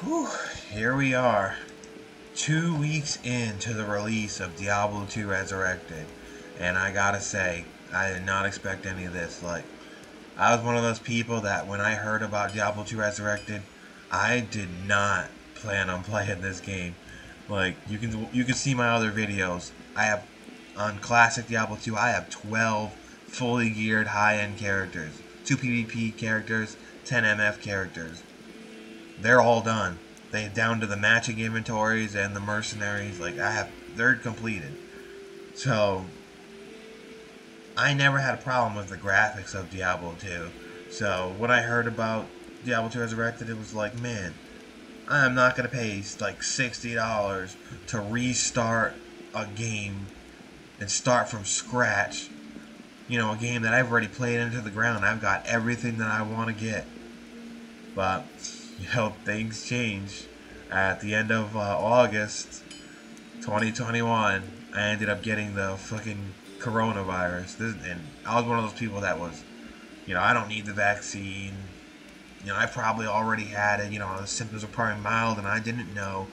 Whew, here we are, 2 weeks into the release of Diablo 2 Resurrected, and I gotta say, I did not expect any of this. Like, I was one of those people that when I heard about Diablo 2 Resurrected, I did not plan on playing this game. Like, you can see my other videos. I have, on Classic Diablo 2, I have 12 fully geared high-end characters, 2 PvP characters, 10 MF characters. They're all done. They down to the matching inventories and the mercenaries. Like, they're completed. So I never had a problem with the graphics of Diablo 2. So when I heard about Diablo 2 Resurrected, it was like, man, I'm not gonna pay like $60 to restart a game and start from scratch. You know, a game that I've already played into the ground. I've got everything that I want to get. But you know, things change. At the end of August 2021, I ended up getting the fucking coronavirus. And I was one of those people that was, you know, I don't need the vaccine. You know, I probably already had it. You know, the symptoms were probably mild and I didn't know.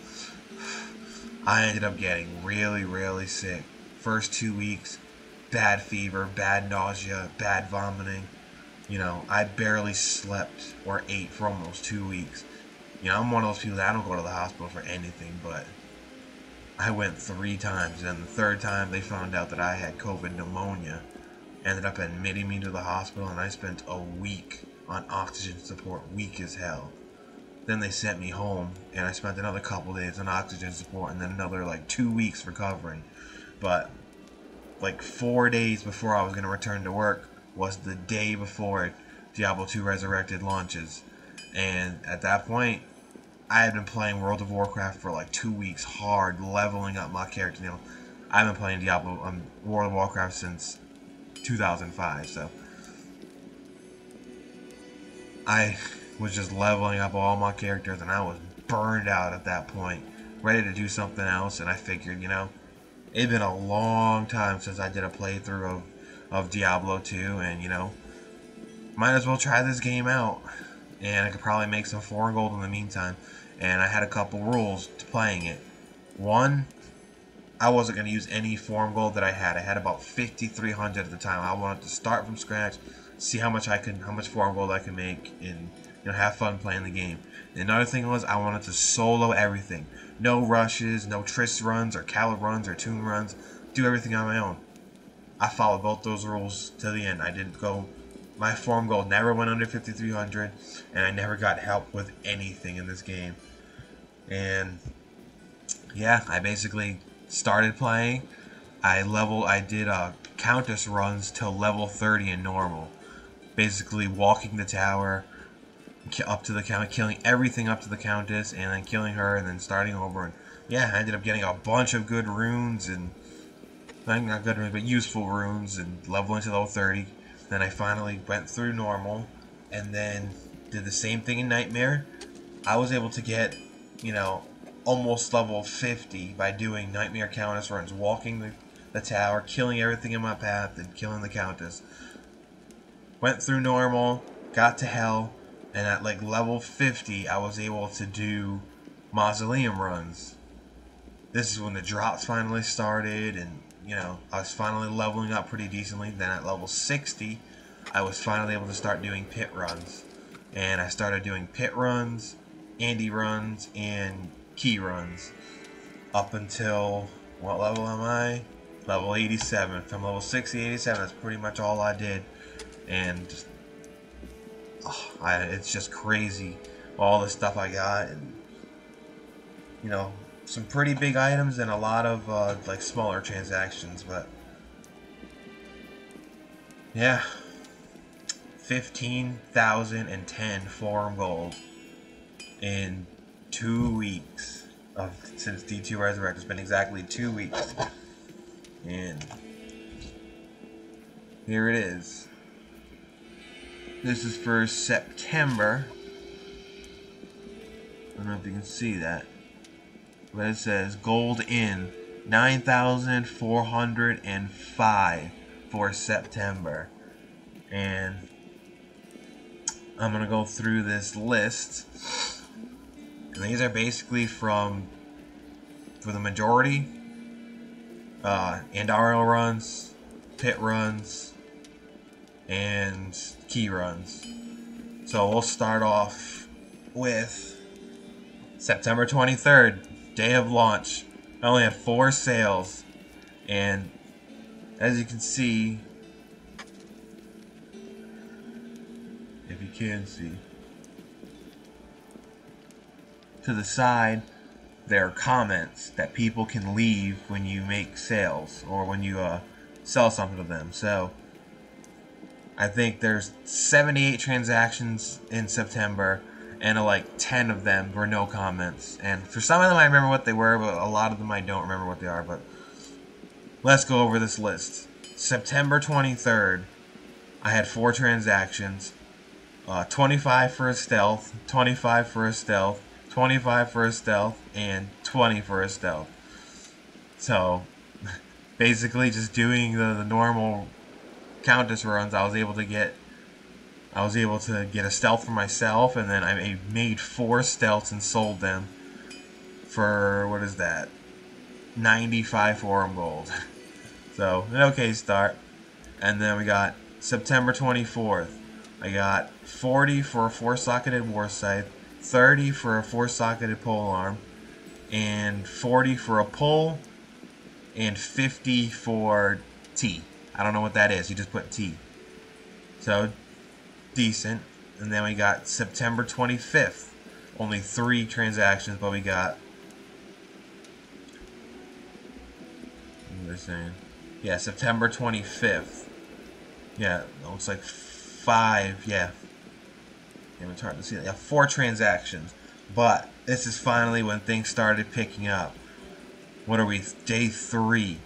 I ended up getting really, really sick. First 2 weeks, bad fever, bad nausea, bad vomiting. You know, I barely slept or ate for almost 2 weeks. You know, I'm one of those people that I don't go to the hospital for anything, but I went 3 times, and the third time they found out that I had COVID pneumonia. Ended up admitting me to the hospital, and I spent a week on oxygen support, weak as hell. Then they sent me home, and I spent another couple days on oxygen support, and then another like 2 weeks recovering. But like 4 days before I was going to return to work was the day before Diablo 2 Resurrected launches. And at that point, I had been playing World of Warcraft for like 2 weeks hard, leveling up my character. You know, I've been playing World of Warcraft since 2005, so I was just leveling up all my characters, and I was burned out at that point, ready to do something else. And I figured, you know, it'd been a long time since I did a playthrough of Diablo 2, and you know, might as well try this game out. And I could probably make some foreign gold in the meantime. And I had a couple rules to playing it. One, I wasn't going to use any foreign gold that I had. I had about 5,300 at the time. I wanted to start from scratch, see how much foreign gold I could make, and you know, have fun playing the game. And another thing was, I wanted to solo everything. No rushes, no Triss runs, or Calob runs, or Toon runs. Do everything on my own. I followed both those rules to the end. I didn't go... My foreign gold never went under 5,300, and I never got help with anything in this game. And yeah, I basically started playing. I did Countess runs till level 30 in normal. Basically walking the tower up to the Count, killing everything up to the Countess, and then killing her, and then starting over. And yeah, I ended up getting a bunch of good runes, and not good runes, but useful runes, and leveling to level 30. Then I finally went through normal, and then did the same thing in Nightmare. I was able to get, you know, almost level 50 by doing Nightmare Countess runs, walking the tower, killing everything in my path, and killing the Countess. Went through normal, got to Hell, and at like level 50, I was able to do Mausoleum runs. This is when the drops finally started, and you know, I was finally leveling up pretty decently. Then at level 60, I was finally able to start doing pit runs. And I started doing pit runs, Andy runs, and key runs. Up until, what level am I? Level 87. From level 60 to 87, that's pretty much all I did. And just, it's just crazy, all the stuff I got. And, you know, some pretty big items and a lot of like smaller transactions, but yeah, 15,010 foreign gold in 2 weeks since D2 Resurrected. It's been exactly 2 weeks, and here it is. This is for September. I don't know if you can see that. But it says gold in 9,405 for September. And I'm going to go through this list And these are basically for the majority, Andariel runs, pit runs, and key runs. So we'll start off with September 23rd, day of launch. I only had 4 sales, and as you can see, if you can see, to the side there are comments that people can leave when you make sales or when you sell something to them. So I think there's 78 transactions in September, and like 10 of them were no comments. And for some of them I remember what they were, but a lot of them I don't remember what they are. But let's go over this list. September 23rd, I had 4 transactions. 25 for a stealth, 25 for a stealth, 25 for a stealth, and 20 for a stealth. So basically just doing the normal Countess runs, I was able to get a stealth for myself, and then I made 4 stealths and sold them for, what is that, 95 forum gold. So an okay start. And then we got September 24th. I got 40 for a 4-socketed war scythe, 30 for a 4-socketed polearm, and 40 for a pull, and 50 for T. I don't know what that is. You just put T. So decent. And then we got September 25th. Only 3 transactions, but we got, what are they saying? Yeah, September 25th. Yeah, it looks like 5. Yeah. It's hard to see that. Yeah, 4 transactions. But this is finally when things started picking up. What are we? Day 3.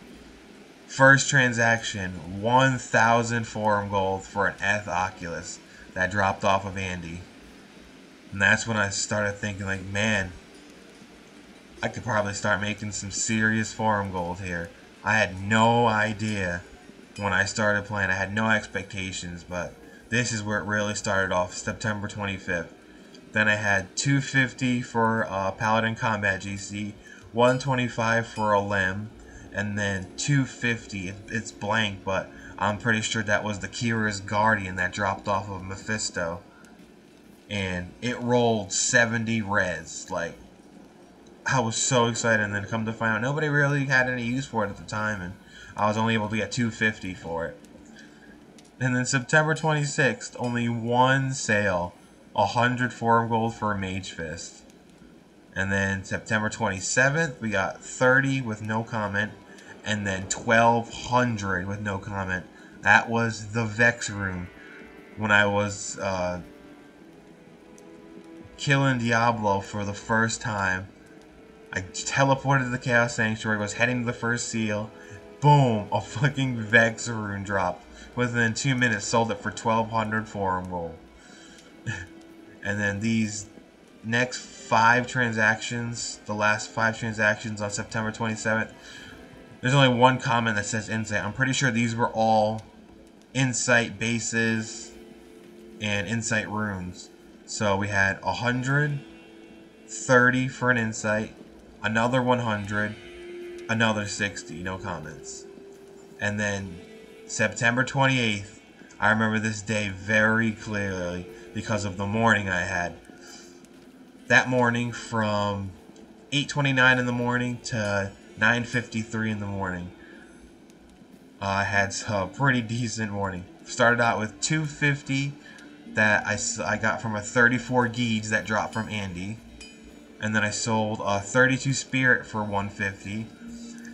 First transaction, 1,000 forum gold for an Eth Oculus that dropped off of Andy. And that's when I started thinking, like, man, I could probably start making some serious forum gold here. I had no idea when I started playing. I had no expectations, but this is where it really started off, September 25th. Then I had 250 for Paladin Combat GC, 125 for a Limb, and then 250. It's blank, but I'm pretty sure that was the Kira's Guardian that dropped off of Mephisto. And it rolled 70 reds. Like, I was so excited, and then come to find out nobody really had any use for it at the time, and I was only able to get 250 for it. And then September 26th, only 1 sale, 100 forum gold for a Mage Fist. And then September 27th, we got 30 with no comment, and then 1,200 with no comment. That was the Vex Rune. When I was killing Diablo for the first time, I teleported to the Chaos Sanctuary, was heading to the first seal. Boom! A fucking Vex Rune dropped. Within 2 minutes, sold it for 1,200 forum gold. And then these next 5 transactions, the last 5 transactions on September 27th, there's only 1 comment that says Insight. I'm pretty sure these were all Insight bases and Insight runes. So we had 100, 30 for an Insight, another 100, another 60, no comments. And then September 28th, I remember this day very clearly because of the morning I had. That morning from 8:29 in the morning to 9:53 in the morning, I had a pretty decent morning. Started out with 250 that I got from a 34 Gauge that dropped from Andy. And then I sold a 32 Spirit for 150.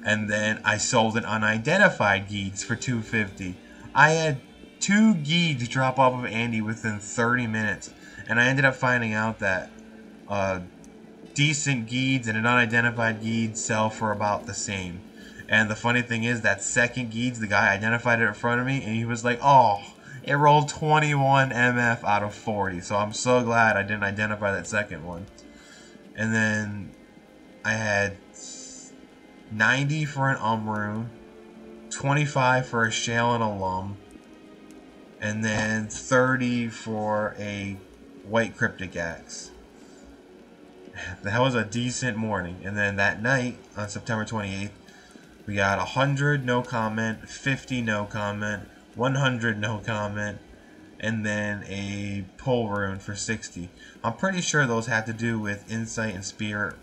And then I sold an unidentified Gauge for 250. I had 2 Gauge drop off of Andy within 30 minutes. And I ended up finding out that decent Gauge and an unidentified Gauge sell for about the same. And the funny thing is, that second Gauge, the guy identified it in front of me, and he was like, oh, it rolled 21 MF out of 40. So I'm so glad I didn't identify that second one. And then I had 90 for an rune, 25 for a Shale and a Lum, and then 30 for a White Cryptic Axe. that was a decent morning. And then that night, on September 28th, we got 100 no comment, 50 no comment, 100 no comment, and then a pull rune for 60. I'm pretty sure those had to do with insight and spirit.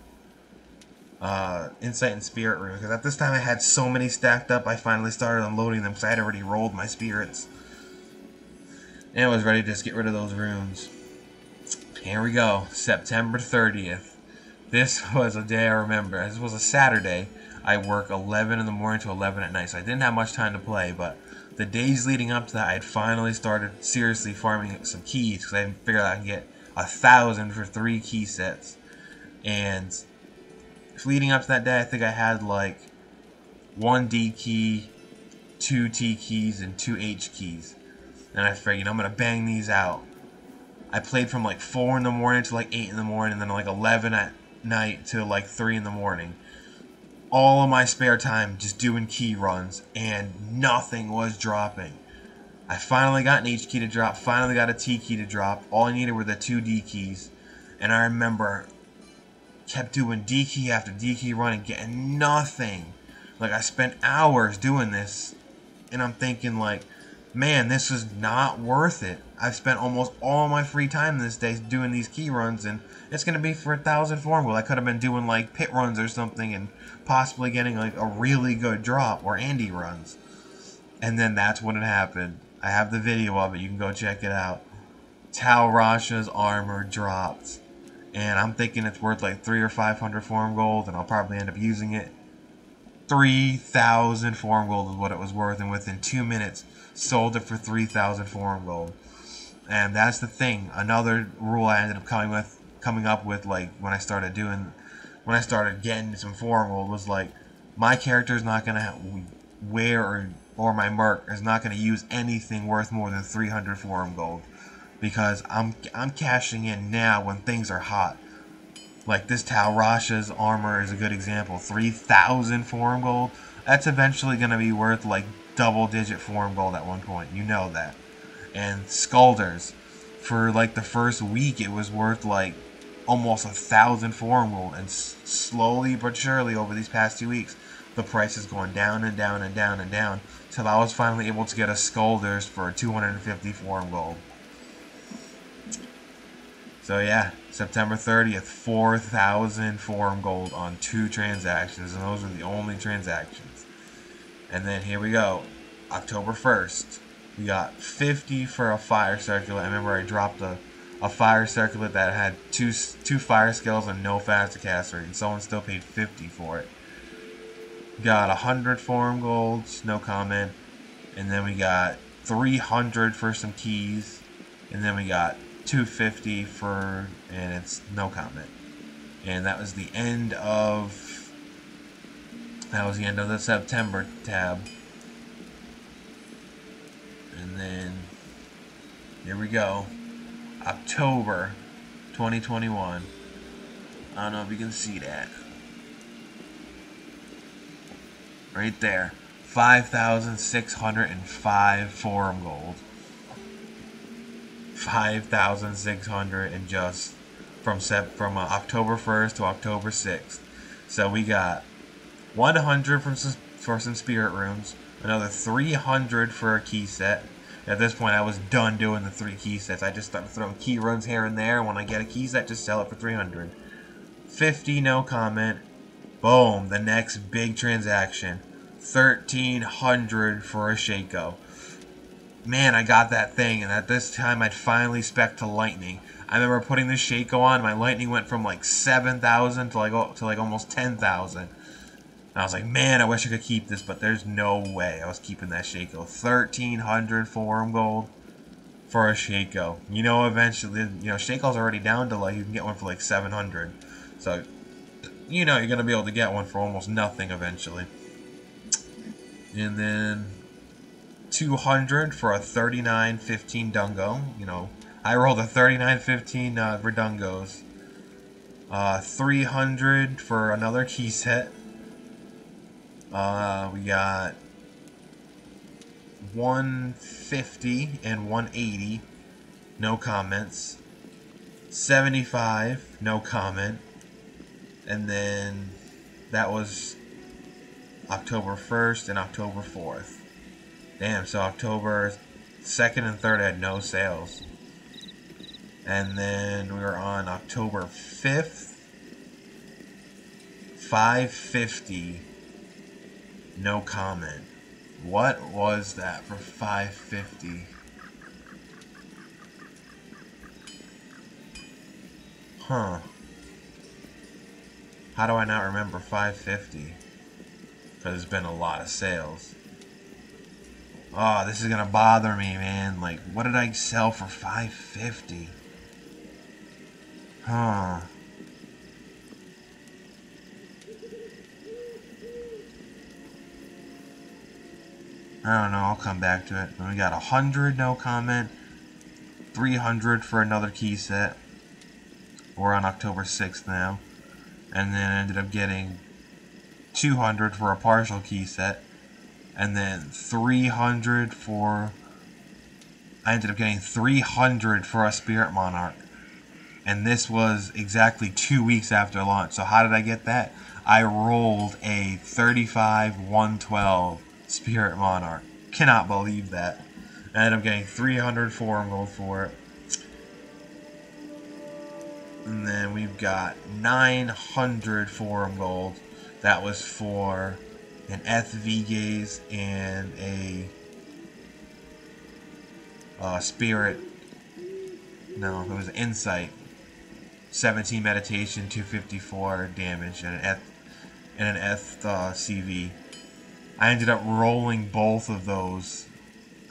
Insight and spirit rune, because at this time I had so many stacked up, I finally started unloading them because I had already rolled my spirits. And I was ready to just get rid of those runes. Here we go, September 30th. This was a day I remember. This was a Saturday. I work 11 in the morning to 11 at night, so I didn't have much time to play, but the days leading up to that, I had finally started seriously farming some keys, because I figured I could get 1,000 for 3 key sets. And leading up to that day, I think I had like 1 D key, 2 T keys, and 2 H keys. And I figured, I'm going to bang these out. I played from like 4 in the morning to like 8 in the morning, and then like 11 at night to like 3 in the morning. All of my spare time just doing key runs, and nothing was dropping. I finally got an H key to drop, finally got a T key to drop. All I needed were the 2 D keys. And I remember kept doing D key after D key run and getting nothing. Like, I spent hours doing this, and I'm thinking like, man, this is not worth it. I've spent almost all my free time this day doing these key runs, and it's going to be for 1,000 form gold. I could have been doing like pit runs or something and possibly getting like a really good drop, or Andy runs. And then that's when it happened. I have the video of it. You can go check it out. Tal Rasha's armor dropped, and I'm thinking it's worth like 300 or 500 form gold, and I'll probably end up using it. 3,000 form gold is what it was worth, and within 2 minutes sold it for 3,000 form gold. And that's the thing. Another rule I ended up coming up with, like when I started getting some form gold, was like, my character is not gonna wear or my merc is not gonna use anything worth more than 300 form gold, because I'm cashing in now when things are hot. Like this Tal Rasha's armor is a good example. 3,000 form gold. That's eventually gonna be worth like double-digit form gold at one point. You know that. And Skulders, for like the first week, it was worth like almost 1,000 form gold, and slowly but surely over these past 2 weeks, the price is going down and down and down and down, till I was finally able to get a Skulders for 250 form gold. So yeah, September 30th, 4,000 form gold on 2 transactions, and those are the only transactions. And then here we go, October 1st, we got 50 for a fire circlet. I remember I dropped a fire circlet that had two fire skills and no fast caster, and someone still paid 50 for it. Got 100 form golds, no comment. And then we got 300 for some keys, and then we got 250 for, and it's no comment. And that was the end of the September tab. And then here we go, October 2021. I don't know if you can see that right there. 5,605 form gold. 5,600 in just from October 1st to October 6th. So we got 100 for some spirit rooms, another 300 for a key set. At this point, I was done doing the 3 key sets. I just started throwing key runs here and there. When I get a key set, just sell it for 300. 50, no comment. Boom, the next big transaction. 1,300 for a Shaco. Man, I got that thing, and at this time, I'd finally spec to Lightning. I remember putting the Shaco on. My Lightning went from like 7,000 to like almost 10,000. I was like, man, I wish I could keep this, but there's no way I was keeping that Shaco. 1,300 form gold for a Shaco. You know, eventually, Shaco's already down to like, you can get one for like 700. So, you're going to be able to get one for almost nothing eventually. And then 200 for a 3915 Dungo. I rolled a 3915 Verdungos. 300 for another key set. We got 150 and 180, no comments. 75, no comment. And then that was October 1st and October 4th. Damn, so October 2nd and 3rd had no sales. And then we were on October 5th, 550, no comment. What was that for 550? Huh. How do I not remember 550? Because there's been a lot of sales. Oh, this is gonna bother me, man. Like, what did I sell for 550? Huh. I don't know, I'll come back to it. Then we got 100, no comment. 300 for another key set. We're on October 6th now. And then I ended up getting 200 for a partial key set. And then 300 for... I ended up getting 300 for a Spirit Monarch. And this was exactly 2 weeks after launch. So how did I get that? I rolled a 35-112 Spirit Monarch. Cannot believe that. I ended up getting 300 forum gold for it. And then we've got 900 forum gold. That was for an SV gaze and a spirit. No, it was insight. 17 meditation, 254 damage, and an Eth CV. I ended up rolling both of those.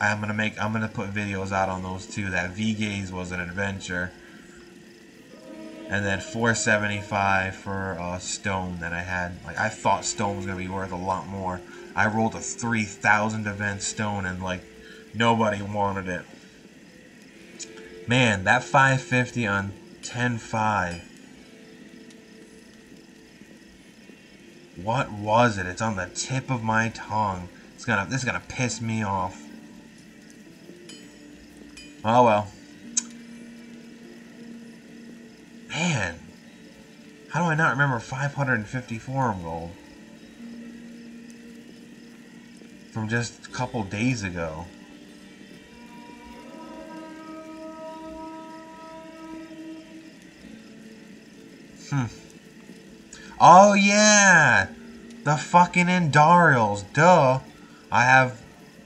I'm gonna put videos out on those too. That V-Gaze was an adventure. And then 475 for stone that I had. Like, I thought stone was gonna be worth a lot more. I rolled a 3,000 event stone and like nobody wanted it. Man, that 550 on 10.5. What was it? It's on the tip of my tongue. This is gonna piss me off. Oh well. Man, how do I not remember 550 forum gold from just a couple days ago? Oh yeah, the fucking Endarials, duh. I have,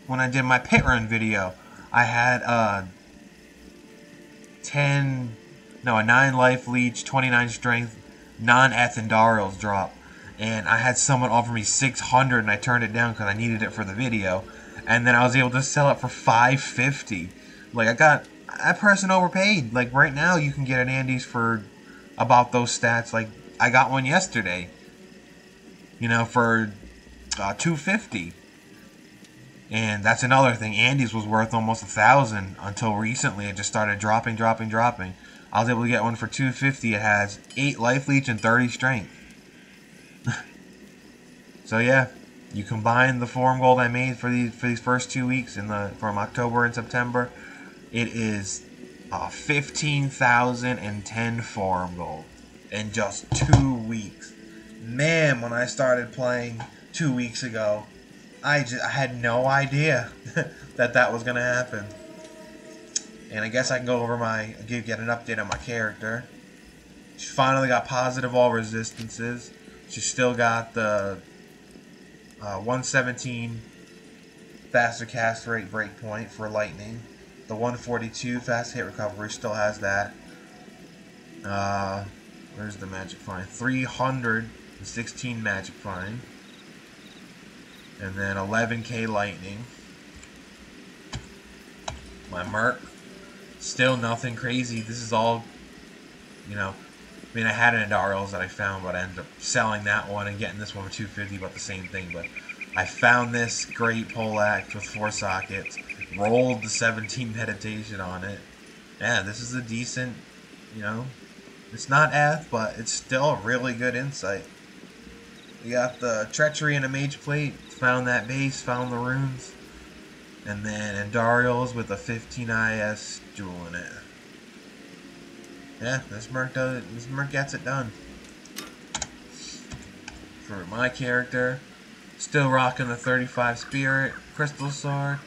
when I did my pit run video, I had a 9 life leech, 29 strength, non-eth Endarials drop. And I had someone offer me 600 and I turned it down because I needed it for the video. And then I was able to sell it for 550. Like, that person overpaid. Like, right now you can get an Andes for about those stats. Like, I got one yesterday, you know, for 250. And that's another thing. Andes was worth almost 1,000 until recently. It just started dropping. I was able to get one for 250. It has 8 life leech and 30 strength. So yeah, you combine the forum gold I made for these first 2 weeks from October and September, it is 15,010 forum gold in just 2 weeks. Man, when I started playing 2 weeks ago, I had no idea that was gonna happen. And I guess I can go over get an update on my character. She finally got positive all resistances. She's still got the 117 faster cast rate breakpoint for lightning. The 142 fast hit recovery still has that. Where's the magic find? 316 magic find. And then 11k lightning. My Merc, still nothing crazy. This is all, you know, I mean, I had an Endarials that I found, but I ended up selling that one and getting this one for 250, about the same thing. But I found this great poleaxe with 4 sockets, rolled the 17 meditation on it. Yeah, this is a decent, you know, it's not Eth, but it's still a really good insight. You got the treachery and a mage plate, found that base, found the runes, and then Endarials with a 15 IS jewel in it. Yeah, this Merc gets it done. for my character. Still rocking the 35 Spirit Crystal Sword.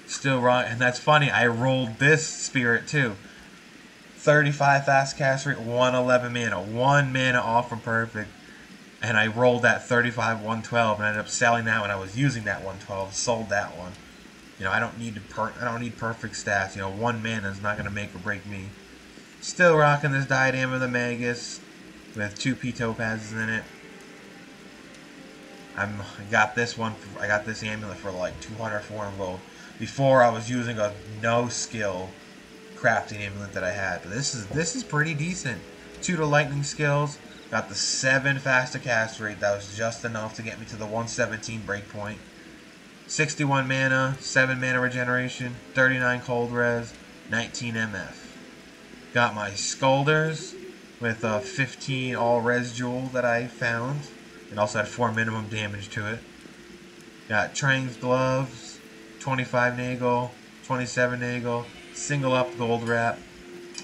Still rock, and that's funny, I rolled this Spirit too. 35 fast cast rate, 111 mana. 1 mana off from perfect. And I rolled that 35 112 and I ended up selling that when I was using that 112. Sold that one. You know, I don't need perfect stats. You know, 1 mana is not going to make or break me. Still rocking this Diadem of the Magus with 2 P topazes in it. I got this amulet for like 200 400 gold. Before I was using a no skill crafting amulet that I had. But this is pretty decent. 2 to lightning skills. Got the 7 faster cast rate. That was just enough to get me to the 117 breakpoint. 61 mana, 7 mana regeneration, 39 cold res, 19 MF. Got my Skulders with a 15 all res jewel that I found. It also had 4 minimum damage to it. Got Trang's gloves, 25 Nagel, 27 Nagel, single up gold wrap.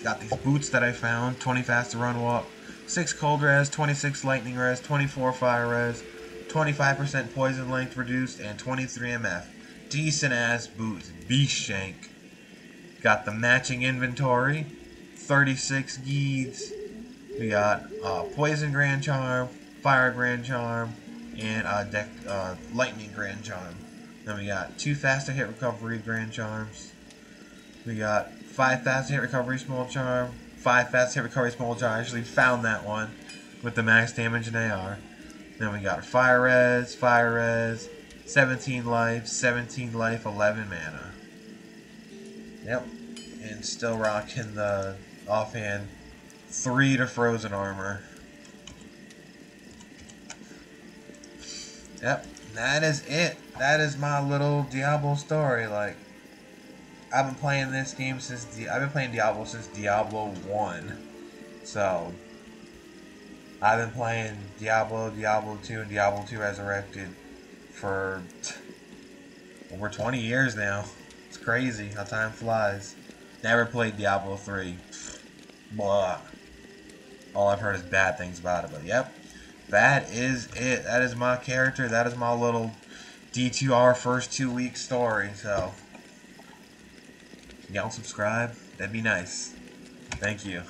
Got these boots that I found, 20 fast to run walk, 6 cold res, 26 lightning res, 24 fire res, 25% poison length reduced, and 23 MF. Decent ass boots, beast shank. Got the matching inventory, 36 Geeds. We got poison grand charm, fire grand charm, and lightning grand charm. Then we got 2 faster hit recovery grand charms. We got 5 faster hit recovery small charm, 5 faster hit recovery small charm. I actually found that one with the max damage and AR. Then we got fire res, 17 life, 11 mana. Yep, and still rocking the offhand 3 to frozen armor. Yep, that is it. That is my little Diablo story. Like, I've been playing this game since Diablo since Diablo 1. So I've been playing Diablo, Diablo 2, and Diablo 2 Resurrected for over 20 years now. It's crazy how time flies. Never played Diablo 3. Blah. All I've heard is bad things about it, but yep. That is it. That is my character. That is my little D2R first 2 week story. So, y'all subscribe. That'd be nice. Thank you.